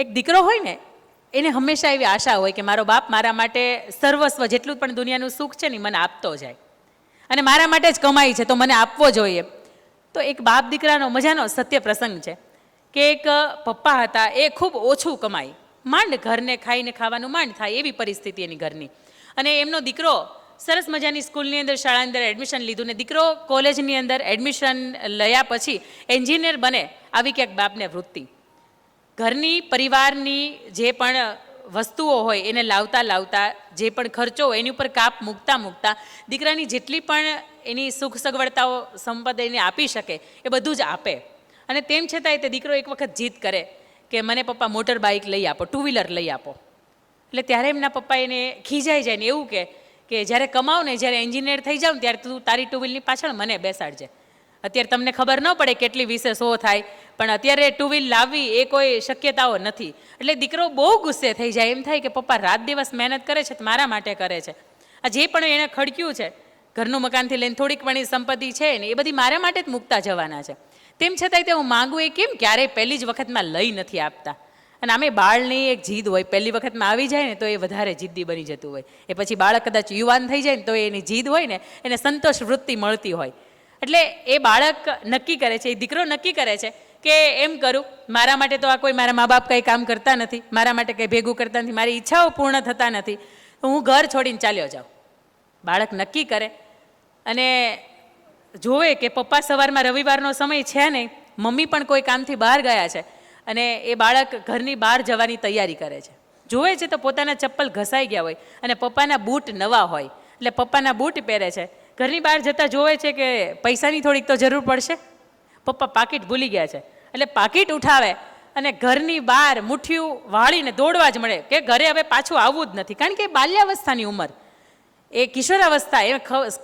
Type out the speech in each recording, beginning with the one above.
એક દીકરો હોય ને એને હંમેશા એવી આશા હોય કે મારો બાપ મારા માટે સર્વસ્વ જેટલું પણ દુનિયાનું સુખ છે ને મને આપતો જાય અને મારા માટે જ કમાઈ છે તો મને આપવો જોઈએ. તો એક બાપ દીકરાનો મજાનો સત્ય પ્રસંગ છે કે એક પપ્પા હતા, એ ખૂબ ઓછું કમાઈ, માંડ ઘરને ખાઈને ખાવાનું માંડ થાય એવી પરિસ્થિતિ એની ઘરની. અને એમનો દીકરો સરસ મજાની સ્કૂલની અંદર, શાળાની અંદર એડમિશન લીધું ને દીકરો કોલેજની અંદર એડમિશન લયા પછી એન્જિનિયર બને, આવી ક્યાંક બાપને વૃત્તિ. ઘરની પરિવારની જે પણ વસ્તુઓ હોય એને લાવતા લાવતા જે પણ ખર્ચો હોય એની ઉપર કાપ મૂકતા મૂકતા દીકરાની જેટલી પણ એની સુખ સગવડતાઓ સંપદ એને આપી શકે એ બધું જ આપે. અને તેમ છતાંય તે દીકરો એક વખત જીદ કરે કે મને પપ્પા મોટર બાઇક લઈ આપો, ટુ વ્હીલર લઈ આપો. એટલે ત્યારે એમના પપ્પા એને ખીજાઈ જાય ને એવું કે જ્યારે કમાવ ને, જ્યારે એન્જિનિયર થઈ જાવ ને ત્યારે તું તારી ટુ વ્હીલની પાછળ મને બેસાડજે. અત્યારે તમને ખબર ન પડે કેટલી વિશે શો થાય, પણ અત્યારે ટુ વ્હીલ લાવવી એ કોઈ શક્યતાઓ નથી. એટલે દીકરો બહુ ગુસ્સે થઈ જાય, એમ થાય કે પપ્પા રાત દિવસ મહેનત કરે છે તો મારા માટે કરે છે. આ જે પણ એણે ખડક્યું છે, ઘરનું મકાનથી લઈને થોડીક પણ સંપત્તિ છે ને એ બધી મારા માટે જ મૂકતા જવાના છે. તેમ છતાંય તે હું માગું એ કેમ ક્યારેય પહેલી જ વખતમાં લઈ નથી આપતા. અને આમે બાળની એક જીદ હોય, પહેલી વખતમાં આવી જાય ને તો એ વધારે જિદ્દી બની જતું હોય. એ પછી બાળક કદાચ યુવાન થઈ જાય ને તો એની જીદ હોય ને એને સંતોષ વૃત્તિ મળતી હોય. એટલે એ બાળક નક્કી કરે છે, એ દીકરો નક્કી કરે છે કે એમ કરું, મારા માટે તો આ કોઈ મારા મા બાપ કંઈ કામ કરતા નથી, મારા માટે કંઈ ભેગું કરતા નથી, મારી ઈચ્છાઓ પૂર્ણ થતા નથી, તો હું ઘર છોડીને ચાલ્યો જાઉં. બાળક નક્કી કરે અને જોવે કે પપ્પા સવારમાં રવિવારનો સમય છે નહીં, મમ્મી પણ કોઈ કામથી બહાર ગયા છે અને એ બાળક ઘરની બહાર જવાની તૈયારી કરે છે. જોવે છે તો પોતાના ચપ્પલ ઘસાઈ ગયા હોય અને પપ્પાના બૂટ નવા હોય એટલે પપ્પાના બૂટ પહેરે છે. ઘરની બહાર જતાં જોવે છે કે પૈસાની થોડીક તો જરૂર પડશે, પપ્પા પાકીટ ભૂલી ગયા છે એટલે પાકીટ ઉઠાવે અને ઘરની બહાર મુઠ્ઠીયું વાળીને દોડવા જ મળે કે ઘરે હવે પાછું આવવું જ નથી. કારણ કે બાલ્યાવસ્થાની ઉંમર, એ કિશોરાવસ્થા, એ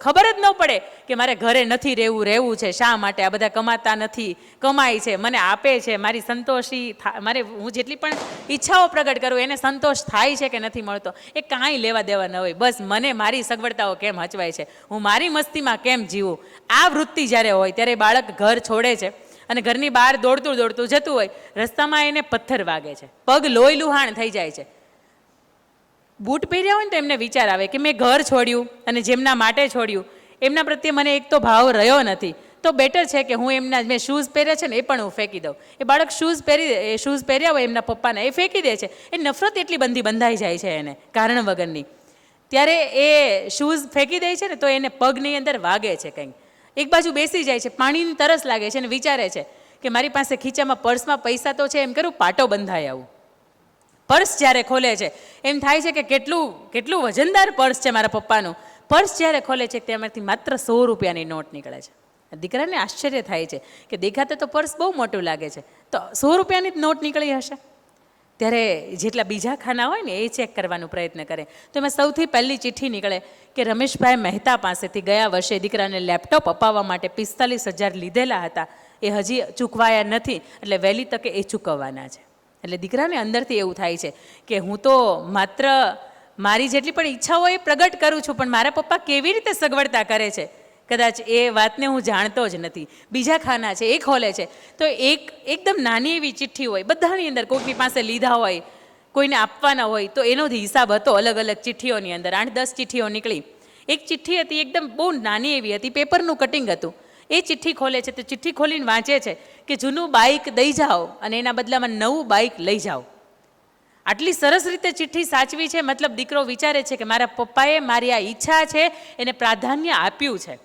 ખબર જ ન પડે કે મારે ઘરે નથી રહેવું છે, શા માટે આ બધા કમાતા નથી, કમાય છે, મને આપે છે, મારી સંતોષી મારે હું જેટલી પણ ઈચ્છાઓ પ્રગટ કરું એને સંતોષ થાય છે કે નથી મળતો એ કાંઈ લેવા દેવા ન હોય. બસ મને મારી સગવડતાઓ કેમ હચવાય છે, હું મારી મસ્તીમાં કેમ જીવું, આ વૃત્તિ જ્યારે હોય ત્યારે બાળક ઘર છોડે છે અને ઘરની બહાર દોડતું દોડતું જતું હોય. રસ્તામાં એને પથ્થર વાગે છે, પગ લોહી લુહાણ થઈ જાય છે. બૂટ પહેર્યા હોય ને તો એમને વિચાર આવે કે મેં ઘર છોડ્યું અને જેમના માટે છોડ્યું એમના પ્રત્યે મને એક તો ભાવ રહ્યો નથી, તો બેટર છે કે હું એમના મેં શૂઝ પહેર્યા છે ને એ પણ હું ફેંકી દઉં. એ બાળક શૂઝ પહેર્યા હોય એમના પપ્પાને, એ ફેંકી દે છે. એ નફરત એટલી બંધાઈ જાય છે એને કારણ વગરની. ત્યારે એ શૂઝ ફેંકી દે છે ને તો એને પગની અંદર વાગે છે કંઈક. એક બાજુ બેસી જાય છે, પાણીની તરસ લાગે છે અને વિચારે છે કે મારી પાસે ખીચામાં પર્સમાં પૈસા તો છે, એમ કરું પાટો બંધાઈ આવું. પર્સ જ્યારે ખોલે છે એમ થાય છે કે કેટલું વજનદાર પર્સ છે મારા પપ્પાનું. પર્સ જ્યારે ખોલે છે તેમાંથી માત્ર 100 રૂપિયાની નોટ નીકળે છે. દીકરાને આશ્ચર્ય થાય છે કે દેખાતે તો પર્સ બહુ મોટું લાગે છે, તો 100 રૂપિયાની જ નોટ નીકળી હશે. ત્યારે જેટલા બીજા ખાના હોય ને એ ચેક કરવાનો પ્રયત્ન કરે તો એમાં સૌથી પહેલી ચિઠ્ઠી નીકળે કે રમેશભાઈ મહેતા પાસેથી ગયા વર્ષે દીકરાને લેપટોપ અપાવવા માટે 45,000 લીધેલા હતા, એ હજી ચૂકવાયા નથી, એટલે વહેલી તકે એ ચૂકવવાના છે. એટલે દીકરાને અંદરથી એવું થાય છે કે હું તો માત્ર મારી જેટલી પણ ઈચ્છાઓ એ પ્રગટ કરું છું, પણ મારા પપ્પા કેવી રીતે સગવડતા કરે છે કદાચ એ વાતને હું જાણતો જ નથી. બીજા ખાના છે એ ખોલે છે તો એકદમ નાની એવી ચિઠ્ઠી હોય, બધાની અંદર કોઈકની પાસે લીધા હોય, કોઈને આપવાના હોય, તો એનો હિસાબ હતો અલગ અલગ ચિઠ્ઠીઓની અંદર. 8-10 ચિઠ્ઠીઓ નીકળી. એક ચિઠ્ઠી હતી એકદમ બહુ નાની એવી હતી, પેપરનું કટિંગ હતું. એ ચિઠ્ઠી ખોલે છે તો ચિઠ્ઠી ખોલીને વાંચે છે કે જૂનું બાઇક દઈ જાઓ અને એના બદલામાં નવું બાઇક લઈ જાઓ. આટલી સરસ રીતે ચિઠ્ઠી સાચવી છે, મતલબ દીકરો વિચારે છે કે મારા પપ્પાએ મારી આ ઈચ્છા છે એને પ્રાધાન્ય આપ્યું છે.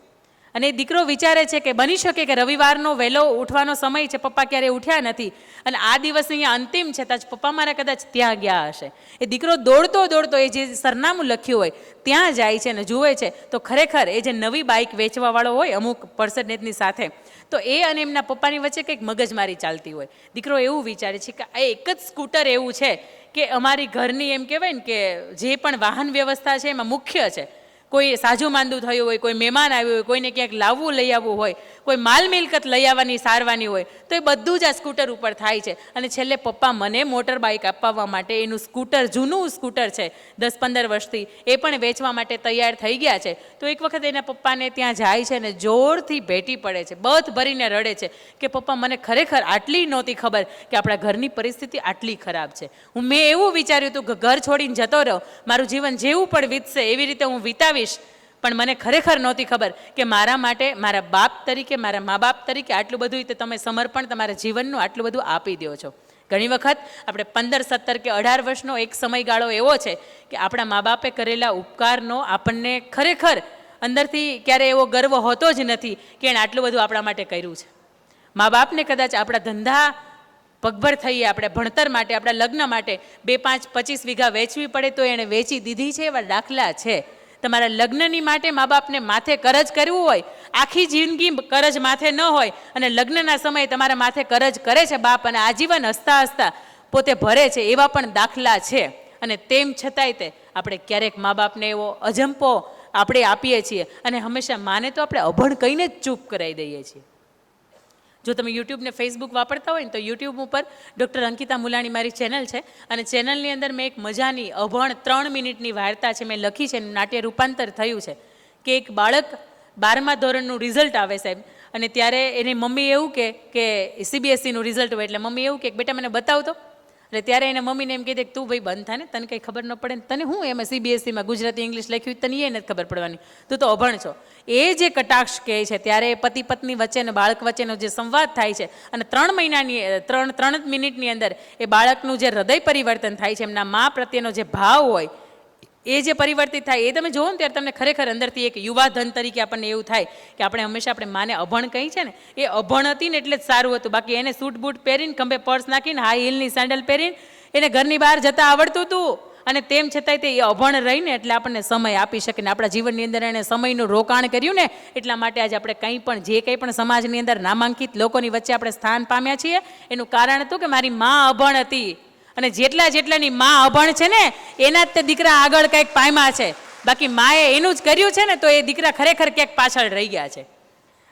અને દીકરો વિચારે છે કે બની શકે કે રવિવારનો વહેલો ઉઠવાનો સમય છે, પપ્પા ક્યારેય ઉઠ્યા નથી અને આ દિવસ અહીંયા અંતિમ છે તો પપ્પા મારા કદાચ ત્યાં ગયા હશે. એ દીકરો દોડતો દોડતો એ જે સરનામું લખ્યું હોય ત્યાં જાય છે અને જુએ છે તો ખરેખર એ જે નવી બાઇક વેચવાવાળો હોય અમુક પર્સન્ટેજની સાથે, તો એ અને એમના પપ્પાની વચ્ચે કંઈક મગજમારી ચાલતી હોય. દીકરો એવું વિચારે છે કે આ એક જ સ્કૂટર એવું છે કે અમારી ઘરની એમ કહેવાય ને કે જે પણ વાહન વ્યવસ્થા છે એમાં મુખ્ય છે. કોઈ સાજું માંદું થયું હોય, કોઈ મહેમાન આવ્યું હોય, કોઈને ક્યાંક લાવવું લઈ આવવું હોય, કોઈ માલ મિલકત લઈ આવવાની સારવાની હોય, તો એ બધું જ આ સ્કૂટર ઉપર થાય છે. અને છેલ્લે પપ્પા મને મોટર બાઇક અપાવવા માટે એનું સ્કૂટર, જૂનું સ્કૂટર છે 10-15 વર્ષથી, એ પણ વેચવા માટે તૈયાર થઈ ગયા છે. તો એક વખત એના પપ્પાને ત્યાં જાય છે અને જોરથી ભેટી પડે છે, બધ ભરીને રડે છે કે પપ્પા મને ખરેખર આટલી નહોતી ખબર કે આપણા ઘરની પરિસ્થિતિ આટલી ખરાબ છે. મેં એવું વિચાર્યું હતું કે ઘર છોડીને જતો રહો, મારું જીવન જેવું પણ વીતશે એવી રીતે હું વિતાવીશ, પણ મને ખરેખર નહોતી ખબર કે મારા માટે, મારા બાપ તરીકે, મારા મા બાપ તરીકે આટલું બધું રીતે તમે સમર્પણ તમારા જીવનનું આટલું બધું આપી દો છો. ઘણી વખત આપણે 15, 17 કે 18 વર્ષનો એક સમયગાળો એવો છે કે આપણા મા બાપે કરેલા ઉપકારનો આપણને ખરેખર અંદરથી ક્યારે એવો ગર્વ હોતો જ નથી કે એણે આટલું બધું આપણા માટે કર્યું છે. મા બાપને કદાચ આપણા ધંધા પગભર થઈએ, આપણે ભણતર માટે, આપણા લગ્ન માટે 2, 5, 25 વીઘા વેચવી પડે તો એણે વેચી દીધી છે, એવા દાખલા છે. તમારા લગ્નની માટે મા બાપને માથે કરજ કરવું હોય, આખી જિંદગી કરજ માથે ન હોય અને લગ્નના સમયે તમારા માથે કરજ કરે છે બાપ, અને આજીવન હસતા હસતા પોતે ભરે છે, એવા પણ દાખલા છે. અને તેમ છતાંય તે આપણે ક્યારેક મા બાપને એવો અજંપો આપણે આપીએ છીએ અને હંમેશા માને તો આપણે અભણ કહીને જ ચૂપ કરાવી દઈએ છીએ. જો તમે યુટ્યુબ ને ફેસબુક વાપરતા હોય ને તો યુટ્યુબ ઉપર ડૉક્ટર અંકિતા મુલાણી મારી ચેનલ છે, અને ચેનલની અંદર મેં એક મજાની અભણ 3 મિનિટની વાર્તા છે મેં લખી છે, નાટ્ય રૂપાંતર થયું છે કે એક બાળક 12મા ધોરણનું રિઝલ્ટ આવે સાહેબ, અને ત્યારે એની મમ્મી એવું કે CBSEનું રિઝલ્ટ હોય એટલે મમ્મી એવું કે બેટા મને બતાવતો. એટલે ત્યારે એને મમ્મીને એમ કીધે કે તું ભાઈ બંધ થાય ને, તને કંઈ ખબર ન પડે ને, તને હું એમાં CBSEમાં ગુજરાતી ઇંગ્લિશ લખ્યું તને એ નથી ખબર પડવાની, તું તો અભણ છો. એ જે કટાક્ષ કહે છે ત્યારે પતિ પત્ની વચ્ચે અને બાળક વચ્ચેનો જે સંવાદ થાય છે, અને 3 મિનિટની અંદર એ બાળકનું જે હૃદય પરિવર્તન થાય છે, એમના મા પ્રત્યેનો જે ભાવ હોય એ જે પરિવર્તિત થાય, એ તમે જુઓ ને ત્યારે તમને ખરેખર અંદરથી એક યુવાધન તરીકે આપણને એવું થાય કે આપણે હંમેશા આપણે માને અભણ કહી છે ને, એ અભણ હતી ને એટલે જ સારું હતું. બાકી એને સૂટ બૂટ પહેરીને, ખંભે પર્સ નાખીને, હાઈ હીલની સેન્ડલ પહેરીને એને ઘરની બહાર જતા આવડતું હતું, અને તેમ છતાંય તે એ અભણ રહીને એટલે આપણને સમય આપી શકે ને આપણા જીવનની અંદર એણે સમયનું રોકાણ કર્યું ને, એટલા માટે આજે આપણે કંઈ પણ જે કંઈ પણ સમાજની અંદર નામાંકિત લોકોની વચ્ચે આપણે સ્થાન પામ્યા છીએ, એનું કારણ હતું કે મારી મા અભણ હતી. અને જેટલાની મા અભણ છે ને એના જ તે દીકરા આગળ કંઈક પામ્યા છે. બાકી માએ એનું જ કર્યું છે ને તો એ દીકરા ખરેખર ક્યાંક પાછળ રહી ગયા છે.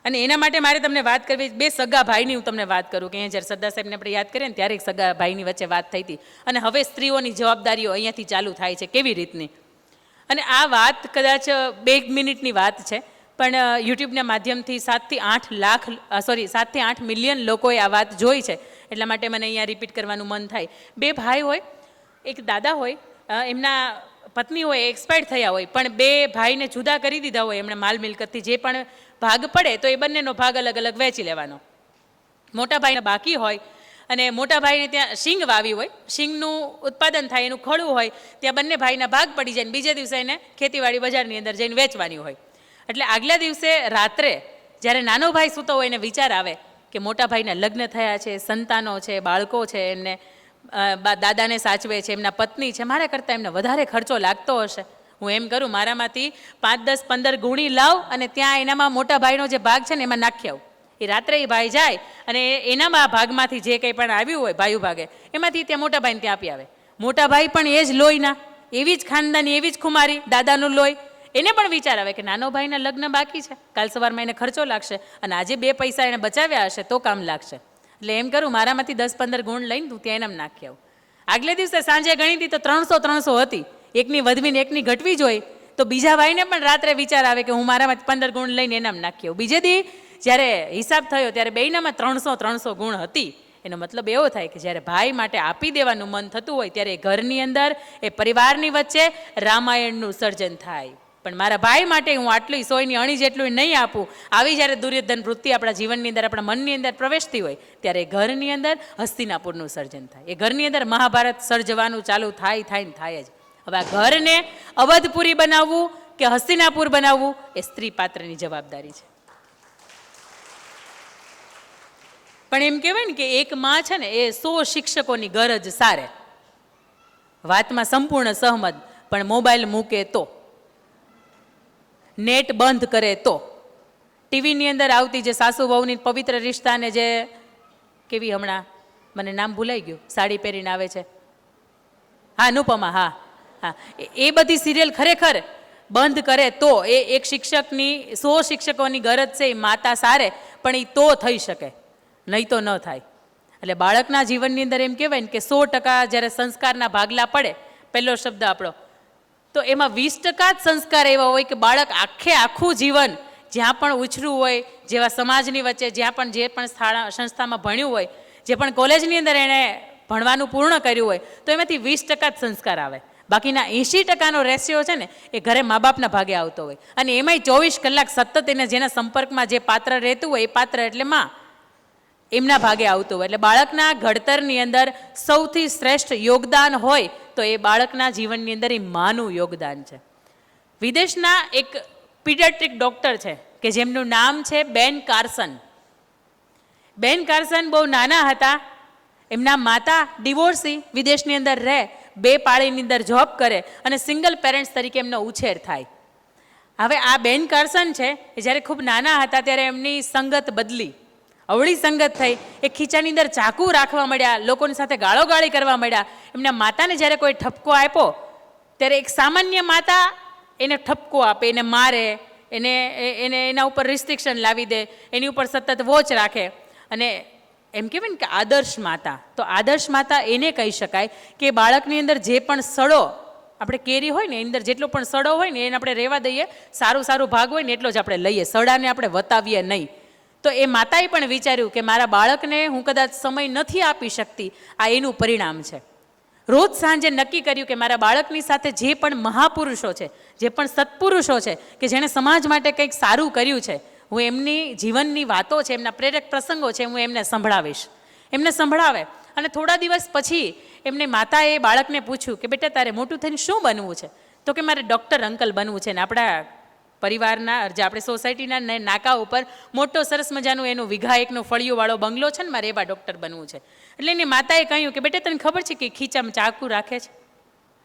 અને એના માટે મારે તમને વાત કરવી, 2 સગા ભાઈની હું તમને વાત કરું કે અહીંયા જ્યારે સરદાર સાહેબને આપણે યાદ કરીએ ને ત્યારે એક સગા ભાઈની વચ્ચે વાત થઈ હતી, અને હવે સ્ત્રીઓની જવાબદારીઓ અહીંયાથી ચાલુ થાય છે કેવી રીતની. અને આ વાત કદાચ 2 મિનિટની વાત છે, પણ યુટ્યુબના માધ્યમથી 7 થી 8 મિલિયન લોકોએ આ વાત જોઈ છે, એટલા માટે મને અહીંયા રિપીટ કરવાનું મન થાય. 2 ભાઈ હોય, એક દાદા હોય, એમના પત્ની હોય એક્સપાયર થયા હોય, પણ 2 ભાઈને જુદા કરી દીધા હોય એમણે માલ મિલકતથી, જે પણ ભાગ પડે તો એ બંનેનો ભાગ અલગ અલગ વહેંચી લેવાનો. મોટા ભાઈને બાકી હોય અને મોટા ભાઈને ત્યાં શીંગ વાવી હોય, શીંગનું ઉત્પાદન થાય, એનું ખડું હોય, ત્યાં બંને ભાઈના ભાગ પડી જાય, બીજા દિવસે એને ખેતીવાડી બજારની અંદર જઈને વેચવાની હોય. એટલે આગલા દિવસે રાત્રે જ્યારે નાનો ભાઈ સૂતો હોય એને વિચાર આવે કે મોટા ભાઈના લગ્ન થયા છે, સંતાનો છે, બાળકો છે, એમને દાદાને સાચવે છે, એમના પત્ની છે, મારા કરતાં એમને વધારે ખર્ચો લાગતો હશે. હું એમ કરું મારામાંથી 5, 10, 15 ગુણી લાવ અને ત્યાં એનામાં મોટા ભાઈનો જે ભાગ છે ને એમાં નાખી આવું. એ રાત્રે એ ભાઈ જાય અને એનામાં ભાગમાંથી જે કંઈ પણ આવ્યું હોય ભાઈઓ ભાગે એમાંથી ત્યાં મોટા ભાઈને ત્યાં આપી આવે. મોટા ભાઈ પણ એ જ લોહીના, એવી જ ખાનદાની, એવી જ ખુમારી, દાદાનું લોહી. એને પણ વિચાર આવે કે નાનો ભાઈના લગ્ન બાકી છે, કાલ સવારમાં એને ખર્ચો લાગશે, અને આજે 2 પૈસા એને બચાવ્યા હશે તો કામ લાગશે. એટલે એમ કરું મારામાંથી 10-15 ગુણ લઈને તું ત્યાં એનામ નાખી આવું. આગલે દિવસે સાંજે ગણી હતી તો 300 હતી, એકની વધવીને એકની ઘટવી જોઈએ, તો બીજા ભાઈને પણ રાત્રે વિચાર આવે કે હું મારામાંથી 15 ગુણ લઈને એનામ નાખી આવું. બીજે દી જ્યારે હિસાબ થયો ત્યારે બેયનામાં 300 ગુણ હતી. એનો મતલબ એવો થાય કે જ્યારે ભાઈ માટે આપી દેવાનું મન થતું હોય ત્યારે ઘરની અંદર, એ પરિવારની વચ્ચે રામાયણનું સર્જન થાય. પણ મારા ભાઈ માટે હું આટલું સોયની અણી જેટલું નહીં આપું, આવી જ્યારે દુર્યોધન વૃત્તિ આપણા જીવનની અંદર, આપણા મનની અંદર પ્રવેશતી હોય ત્યારે ઘરની અંદર હસ્તિનાપુરનું સર્જન થાય. એ ઘરની અંદર મહાભારત સર્જવાનું ચાલુ થાય જ. હવે આ ઘરને અવધપુરી બનાવવું કે હસ્તિનાપુર બનાવવું એ સ્ત્રી પાત્રની જવાબદારી છે. પણ એમ કહેવાય ને કે એક માં છે ને એ 100 શિક્ષકોની ગરજ સારે. વાતમાં સંપૂર્ણ સહમત, પણ મોબાઈલ મૂકે તો, નેટ બંધ કરે તો, ટીવીની અંદર આવતી જે સાસુ વહુની પવિત્ર રિશ્તાને જે કેવી, હમણાં મને નામ ભૂલાઈ ગયું, સાડી પહેરીને આવે છે, હા અનુપમા, હા, એ બધી સિરિયલ ખરેખર બંધ કરે તો એ એક શિક્ષકની 100 શિક્ષકોની ગરજ છે એ માતા સારે, પણ એ તો થઈ શકે, નહીં તો ન થાય. એટલે બાળકના જીવનની અંદર એમ કહેવાય ને કે 100% જ્યારે સંસ્કારના ભાગલા પડે, પહેલો શબ્દ આપણો, તો એમાં 20% જ સંસ્કાર એવા હોય કે બાળક આખું જીવન જ્યાં પણ ઉછરું હોય, જેવા સમાજની વચ્ચે જ્યાં પણ જે પણ સંસ્થામાં ભણ્યું હોય, જે પણ કોલેજની અંદર એણે ભણવાનું પૂર્ણ કર્યું હોય, તો એમાંથી 20% જ સંસ્કાર આવે. બાકીના 80%નો રેશિયો છે ને એ ઘરે મા બાપના ભાગે આવતો હોય. અને એમાંય 24 કલાક સતત એને જેના સંપર્કમાં જે પાત્ર રહેતું હોય એ પાત્ર એટલે માં, એમના ભાગે આવતું હોય. એટલે બાળકના ઘડતરની અંદર સૌથી શ્રેષ્ઠ યોગદાન હોય તો એ બાળકના જીવનની અંદર એ માનું યોગદાન છે. વિદેશના એક પીડિયાટ્રિક ડૉક્ટર છે કે જેમનું નામ છે બેન કાર્સન. બેન કાર્સન બહુ નાના હતા, એમના માતા ડિવોર્સી, વિદેશની અંદર રહે, 2 પાળીની અંદર જોબ કરે અને સિંગલ પેરેન્ટ્સ તરીકે એમનો ઉછેર થાય. હવે આ બેન કાર્સન છે એ જ્યારે ખૂબ નાના હતા ત્યારે એમની સંગત બદલી, અવળી સંગત થઈ. એ ખીચાની અંદર ચાકુ રાખવા મળ્યા, લોકોની સાથે ગાળોગાળી કરવા મળ્યા. એમના માતાને જ્યારે કોઈ ઠપકો આપ્યો ત્યારે એક સામાન્ય માતા એને ઠપકો આપે, એને મારે, એના ઉપર રિસ્ટ્રિક્શન લાવી દે, એની ઉપર સતત વોચ રાખે. અને એમ કહેવાય ને કે આદર્શ માતા, તો આદર્શ માતા એને કહી શકાય કે બાળકની અંદર જે પણ સડો, આપણે કેરી હોય ને એની અંદર જેટલો પણ સડો હોય ને એને આપણે રહેવા દઈએ, સારું ભાગ હોય ને એટલો જ આપણે લઈએ, સડાને આપણે વતાવીએ નહીં. તો એ માતાએ પણ વિચાર્યું કે મારા બાળકને હું કદાચ સમય નથી આપી શકતી, આ એનું પરિણામ છે. રોજ સાંજે નક્કી કર્યું કે મારા બાળકની સાથે જે પણ મહાપુરુષો છે, જે પણ સત્પુરુષો છે કે જેણે સમાજ માટે કંઈક સારું કર્યું છે, હું એમની જીવનની વાતો છે, એમના પ્રેરક પ્રસંગો છે, હું એમને સંભળાવીશ. એમને સંભળાવે. અને થોડા દિવસ પછી એમને માતાએ બાળકને પૂછ્યું કે બેટા તારે મોટું થઈને શું બનવું છે? તો કે મારે ડૉક્ટર અંકલ બનવું છે ને આપણા પરિવારના જે આપણે સોસાયટીના નાકા ઉપર મોટો સરસ મજાનું એનું વીઘા એકનો ફળિયોવાળો બંગલો છે ને, મારે એવા ડૉક્ટર બનવું છે. એટલે એની માતાએ કહ્યું કે બેટા તને ખબર છે કે ખીચામાં ચાકુ રાખે છે?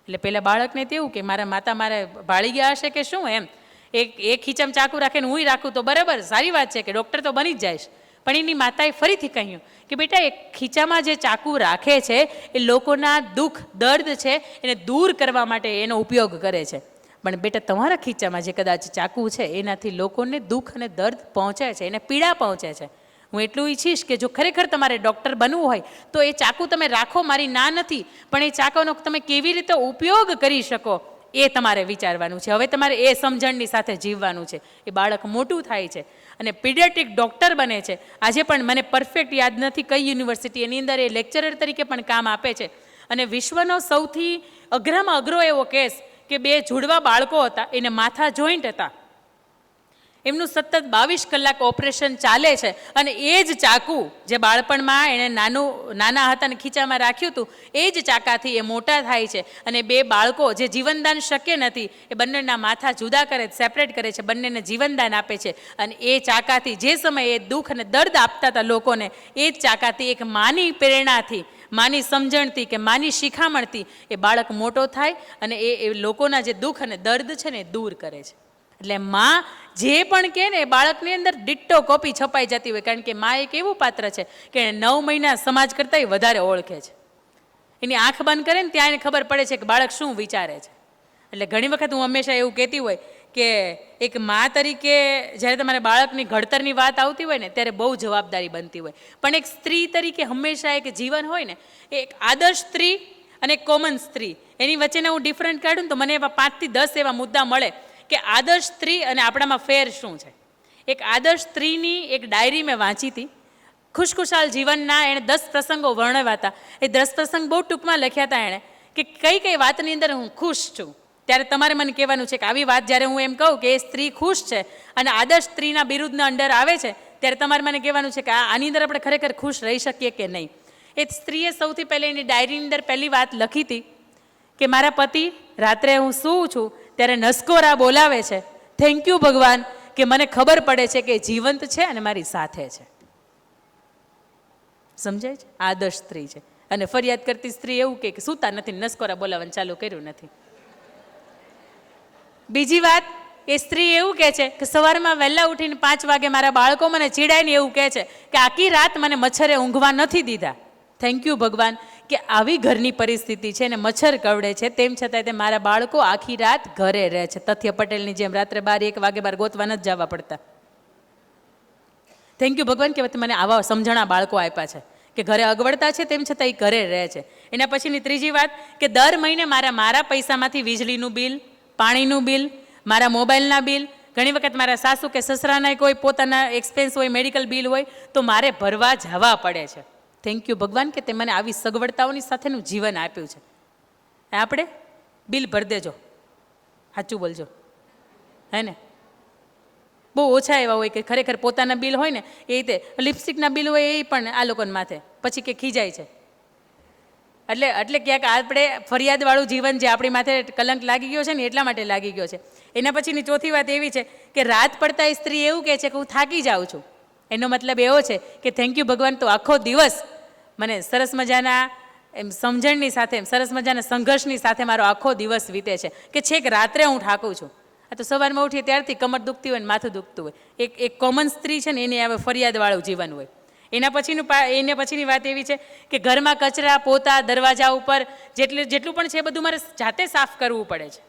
એટલે પેલા બાળકને તેવું કે મારા માતા મારે ભાળી ગયા હશે કે શું એમ, એક ખીચામાં ચાકુ રાખે ને હું રાખું તો બરાબર, સારી વાત છે કે ડૉક્ટર તો બની જ જઈશ. પણ એની માતાએ ફરીથી કહ્યું કે બેટા એ ખીચામાં જે ચાકુ રાખે છે એ લોકોના દુઃખ દર્દ છે એને દૂર કરવા માટે એનો ઉપયોગ કરે છે. પણ બેટા તમારા ખીચામાં જે કદાચ ચાકુ છે એનાથી લોકોને દુઃખ અને દર્દ પહોંચે છે, એને પીડા પહોંચે છે. હું એટલું ઈચ્છીશ કે જો ખરેખર તમારે ડૉક્ટર બનવું હોય તો એ ચાકુ તમે રાખો, મારી ના નથી, પણ એ ચાકુનો તમે કેવી રીતે ઉપયોગ કરી શકો એ તમારે વિચારવાનું છે. હવે તમારે એ સમજણની સાથે જીવવાનું છે. એ બાળક મોટું થાય છે અને પીડિયાટ્રિક ડૉક્ટર બને છે. આજે પણ મને પરફેક્ટ યાદ નથી કઈ યુનિવર્સિટી, એની અંદર એ લેક્ચરર તરીકે પણ કામ આપે છે. અને વિશ્વનો સૌથી અઘરામાં અઘરો એવો કેસ કે 2 જુડવા બાળકો હતા, એને માથા જોઈન્ટ હતા, એમનું સતત 22 કલાક ઓપરેશન ચાલે છે. અને એ જ ચાકુ જે બાળપણમાં એણે નાના હતા ને ખીચામાં રાખ્યું હતું, એ જ ચાકાથી એ મોટા થાય છે. અને 2 બાળકો જે જીવનદાન શક્ય નથી એ બંનેના માથા જુદા કરે, સેપરેટ કરે છે, બંનેને જીવનદાન આપે છે. અને એ ચાકાથી જે સમયે દુઃખ અને દર્દ આપતા હતા લોકોને, એ જ ચાકાથી એક માની પ્રેરણાથી, માની સમજણથી કે માની શિખામણથી એ બાળક મોટો થાય અને એ લોકોના જે દુઃખ અને દર્દ છે ને એ દૂર કરે છે. એટલે માં જે પણ કહે ને એ બાળકની અંદર ડિટ્ટો કોપી છપાઈ જતી હોય. કારણ કે માં એક એવું પાત્ર છે કે 9 મહિના સમાજ કરતાંય વધારે ઓળખે છે. એની આંખ બંધ કરે ને ત્યાં એને ખબર પડે છે કે બાળક શું વિચારે છે. એટલે ઘણી વખત હું હંમેશા એવું કહેતી હોય કે એક મા તરીકે જ્યારે તમારે બાળકની ઘડતરની વાત આવતી હોય ને ત્યારે બહુ જવાબદારી બનતી હોય. પણ એક સ્ત્રી તરીકે હંમેશા એક જીવન હોય ને, એક આદર્શ સ્ત્રી અને એક કોમન સ્ત્રી, એની વચ્ચેને હું ડિફરન્ટ કાઢું તો મને એવા 5 થી 10 એવા મુદ્દા મળે કે આદર્શ સ્ત્રી અને આપણામાં ફેર શું છે. એક આદર્શ સ્ત્રીની એક ડાયરી મેં વાંચી હતી, ખુશખુશાલ જીવનના એણે 10 પ્રસંગો વર્ણવ્યા હતા. એ 10 પ્રસંગ બહુ ટૂંકમાં લખ્યા હતા એણે કે કઈ વાતની અંદર હું ખુશ છું. ત્યારે તમારે મને કહેવાનું છે કે આવી વાત જ્યારે હું એમ કહું કે એ સ્ત્રી ખુશ છે અને આદર્શ સ્ત્રીના બિરુદના અંડર આવે છે, ત્યારે તમારે મને કહેવાનું છે કે આની અંદર આપણે ખરેખર ખુશ રહી શકીએ કે નહીં. એ સ્ત્રીએ સૌથી પહેલાં એની ડાયરીની અંદર પહેલી વાત લખી હતી કે મારા પતિ રાત્રે હું સૂવું છું ત્યારે નસકોરા બોલાવે છે, થેન્ક યુ ભગવાન કે મને ખબર પડે છે કે જીવંત છે અને મારી સાથે છે. સમજાય છે? આદર્શ સ્ત્રી છે. અને ફરિયાદ કરતી સ્ત્રી એવું કે સૂતા નથી, નસકોરા બોલાવવાનું ચાલુ કર્યું નથી. બીજી વાત, એ સ્ત્રી એવું કહે છે કે સવારમાં વહેલા ઉઠીને 5 વાગે મારા બાળકો મને ચીડાઈને એવું કહે છે કે આખી રાત મને મચ્છરે ઊંઘવા નથી દીધા. થેન્ક યુ ભગવાન કે આવી ઘરની પરિસ્થિતિ છે ને મચ્છર કરડે છે, તેમ છતાંય તે મારા બાળકો આખી રાત ઘરે રહે છે. તથ્ય પટેલની જેમ રાત્રે 12-1 વાગે બાર ગોતવા નથી જવા પડતા. થેન્ક યુ ભગવાન કે મને આવા સમજણા બાળકો આપ્યા છે કે ઘરે અગવડતા છે તેમ છતાં એ ઘરે રહે છે. એના પછીની ત્રીજી વાત કે દર મહિને મારા પૈસામાંથી વીજળીનું બિલ, પાણીનું બિલ, મારા મોબાઈલના બિલ, ઘણી વખત મારા સાસુ કે સસરાના કોઈ પોતાના એક્સપેન્સ હોય, મેડિકલ બિલ હોય તો મારે ભરવા જવા પડે છે. થેન્ક યુ ભગવાન કે તે મને આવી સગવડતાઓની સાથેનું જીવન આપ્યું છે. આપણે બિલ ભરી દેજો, સાચું બોલજો, હે ને? બહુ ઓછા એવા હોય કે ખરેખર પોતાના બિલ હોય ને એ રીતે લિપસ્ટિકના બિલ હોય એ પણ આ લોકોને માથે પછી કે ખીજાય છે. એટલે ક્યાંક આપણે ફરિયાદવાળું જીવન જે આપણી માથે કલંક લાગી ગયો છે ને એટલા માટે લાગી ગયો છે. એના પછીની ચોથી વાત એવી છે કે રાત પડતા એ સ્ત્રી એવું કહે છે કે હું થાકી જાઉં છું. એનો મતલબ એવો છે કે થેન્ક યુ ભગવાન, તો આખો દિવસ મને સરસ મજાના એમ સમજણની સાથે, સરસ મજાના સંઘર્ષની સાથે મારો આખો દિવસ વીતે છે કે છેક રાત્રે હું થાકું છું. આ તો સવારમાં ઉઠીએ ત્યારથી કમર દુખતી હોય ને માથું દુખતું હોય. એક કોમન સ્ત્રી છે ને એની હવે ફરિયાદવાળું જીવન હોય. એના પછીની વાત એવી છે કે ઘરમાં કચરા, પોતા, દરવાજા ઉપર જેટલું પણ છે બધું મારે જાતે સાફ કરવું પડે છે.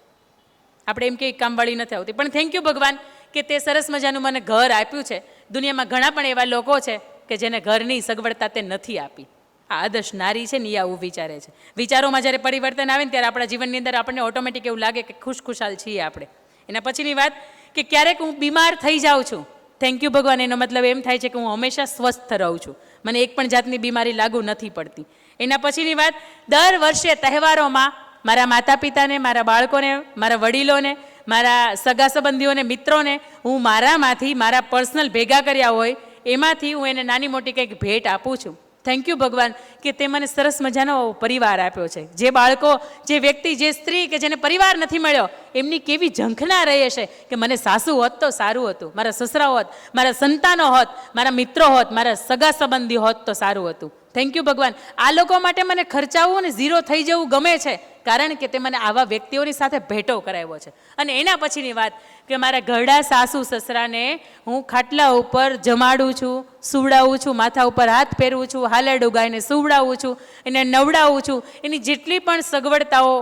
આપણે એમ કે કામવાળી નથી આવતી, પણ થેન્ક યુ ભગવાન કે તે સરસ મજાનું મને ઘર આપ્યું છે. દુનિયામાં ઘણા પણ એવા લોકો છે કે જેને ઘરની સગવડતા તે નથી આપી. આ આદર્શ નારી છે ને એ આવું વિચારે છે. વિચારોમાં જ્યારે પરિવર્તન આવે ને ત્યારે આપણા જીવનની અંદર આપણને ઓટોમેટિક એવું લાગે કે ખુશખુશાલ છીએ આપણે. એના પછીની વાત કે ક્યારેક હું બીમાર થઈ જાઉં છું, થેન્ક યુ ભગવાન, એનો મતલબ એમ થાય છે કે હું હંમેશા સ્વસ્થ રહું છું, મને એક પણ જાતની બીમારી લાગુ નથી પડતી. એના પછીની વાત, દર વર્ષે તહેવારોમાં મારા માતા પિતાને, મારા બાળકોને, મારા વડીલોને, મારા સગા સંબંધીઓને, મિત્રોને હું મારામાંથી મારા પર્સનલ ભેગા કર્યા હોય એમાંથી હું એને નાની મોટી કંઈક ભેટ આપું છું. થેન્ક યુ ભગવાન કે તે મને સરસ મજાનો પરિવાર આપ્યો છે. જે બાળકો, જે વ્યક્તિ, જે સ્ત્રી કે જેને પરિવાર નથી મળ્યો એમની કેવી ઝંખના રહે છે કે મને સાસુ હોત તો સારું હતું, મારા સસરા હોત, મારા સંતાનો હોત, મારા મિત્રો હોત, મારા સગા સંબંધી હોત તો સારું હતું. થેન્ક યુ ભગવાન. આ લોકો માટે મને ખર્ચાવું અને ઝીરો થઈ જવું ગમે છે, કારણ કે તે મને આવા વ્યક્તિઓની સાથે ભેટો કરાવ્યો છે. અને એના પછીની વાત કે મારા ઘરડા સાસુ સસરાને હું ખાટલા ઉપર જમાડું છું, સુવડાવું છું, માથા ઉપર હાથ ફેરવું છું, હાલરડું ગાઈને સુવડાવું છું, એને નવડાવું છું, એની જેટલી પણ સગવડતાઓ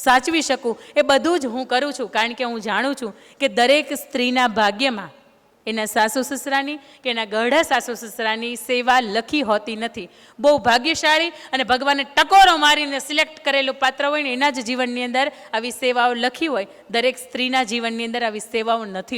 સાચવી શકું એ બધું જ હું કરું છું. કારણ કે હું જાણું છું કે દરેક સ્ત્રીના ભાગ્યમાં એના સાસુ સસરાની કે એના ગઢા સાસુ સસરાની સેવા લખી હોતી નથી. બહુ ભાગ્યશાળી અને ભગવાને ટકોરો મારીને સિલેક્ટ કરેલું પાત્ર હોય ને એના જ જીવનની અંદર આવી સેવાઓ લખી હોય. દરેક સ્ત્રીના જીવનની અંદર આવી સેવાઓ નથી